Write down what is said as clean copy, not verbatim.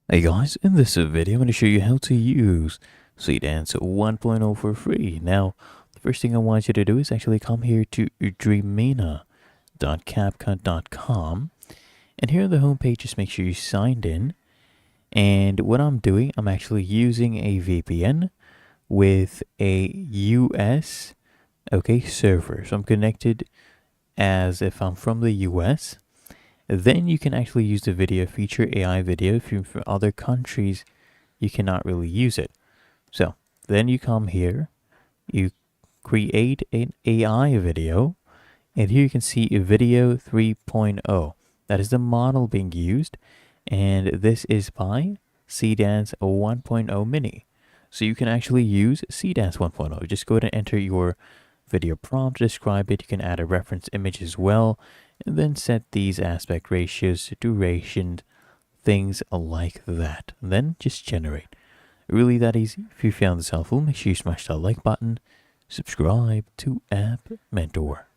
Hey guys, in this video I'm going to show you how to use Seedance 1.0 for free. Now, the first thing I want you to do is actually come here to dreamina.capcut.com, and here on the home page, just make sure you signed in. And what I'm doing, I'm actually using a VPN with a US server. So I'm connected as if I'm from the US. Then you can actually use the video feature, AI video. If you're from other countries, you cannot really use it. So then you come here, you create an AI video, and here you can see a video 3.0. That is the model being used, and this is by Seedance 1.0 Mini. So you can actually use Seedance 1.0. Just go ahead and enter your video prompt, describe it. You can add a reference image as well, and then set these aspect ratios, duration, things like that. And then just generate. Really that easy. If you found this helpful, make sure you smash that like button, subscribe to App Mentor.